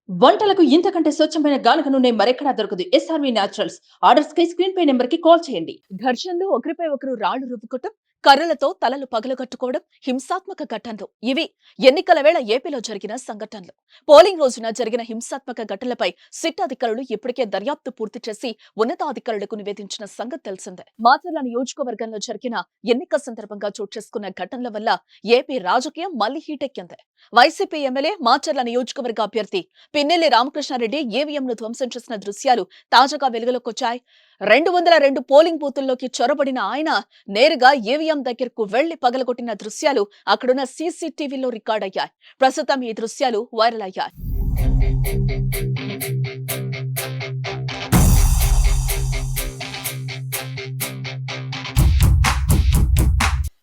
వంటలకు ఇంతకంటే స్వచ్ఛమైన గానుగ నూనె మరెక్కడా దొరకదు. SRV naturals. ఆర్డర్స్ కై స్క్రీన్ పై నెంబర్ కి కాల్ చేయండి. ఘర్షణలు, ఒకరిపై ఒకరు రాళ్లు రువ్వుకోవటం, కర్రలతో తలలు పగలగొట్టుకోవడం, హింసాత్మక ఘటనలు ఇవి ఎన్నికల వేళ ఏపీలో జరిగిన సంఘటనలు. పోలింగ్ రోజున జరిగిన హింసాత్మక ఘటనలపై సిట్ అధికారులు ఇప్పటికే దర్యాప్తు పూర్తి చేసి ఉన్నతాధికారులకు నివేదించిన సంగతి తెలిసిందే. మాచర్ల నియోజకవర్గంలో జరిగిన ఎన్నిక సందర్భంగా చోటు చేసుకున్న ఘటనల వల్ల ఏపీ రాజకీయం మళ్లీ హీటెక్కింది. వైసీపీ ఎమ్మెల్యే మాచర్ల నియోజకవర్గ అభ్యర్థి పిన్నెల్లి రామకృష్ణారెడ్డి ఈవీఎంను ధ్వంసం చేసిన దృశ్యాలు తాజాగా వెలుగులోకొచ్చాయి. 202 పోలింగ్ బూతుల్లోకి చొరబడిన ఆయన నేరుగా ఈవీఎం దగ్గరకు వెళ్లి పగలగొట్టిన దృశ్యాలు అక్కడున్న సీసీటీవీలో రికార్డయ్యాయి. ప్రస్తుతం ఈ దృశ్యాలు వైరల్ అయ్యాయి.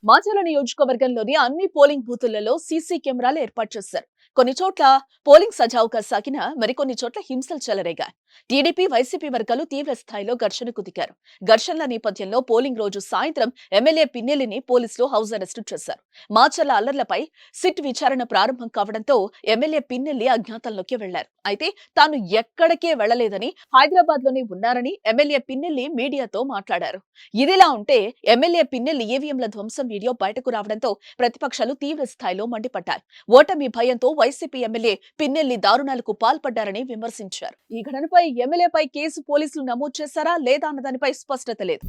మాచర్ల నియోజకవర్గంలోని అన్ని పోలింగ్ బూతులలో సీసీ కెమెరాలు ఏర్పాటు చేశారు. కొన్ని చోట్ల పోలింగ్ సజావుగా సాగినా మరికొన్ని చోట్ల హింసలు చెలరేగాయి. టీడీపీ, వైసీపీ వర్గాలు తీవ్ర స్థాయిలో ఘర్షణకు దిగారు. ఘర్షణల నేపథ్యంలో పోలింగ్ రోజు సాయంత్రం ఎమ్మెల్యే పిన్నెల్లిని పోలీసులు హౌస్ అరెస్టు చేశారు. మాచర్ల అల్లర్లపై సిట్ విచారణ ప్రారంభం కావడంతో ఎమ్మెల్యే పిన్నెల్లి అజ్ఞాతంలోకి వెళ్లారు. అయితే తాను ఎక్కడికే వెళ్లలేదని, హైదరాబాద్ లోనే ఉన్నారని ఎమ్మెల్యే పిన్నెల్లి మీడియాతో మాట్లాడారు. ఇదిలా ఉంటే ఎమ్మెల్యే పిన్నెల్లి ఈవీఎంల ధ్వంసం వీడియో బయటకు రావడంతో ప్రతిపక్షాలు తీవ్ర స్థాయిలో మండిపడ్డాయి. ఓటమి భయంతో వైసీపీ ఎమ్మెల్యే పిన్నెల్లి దారుణాలకు పాల్పడ్డారని విమర్శించారు. ఈ ఘటనపై ఎమ్మెల్యేపై కేసు పోలీసులు నమోదు చేశారా లేదా అన్న దానిపై స్పష్టత లేదు.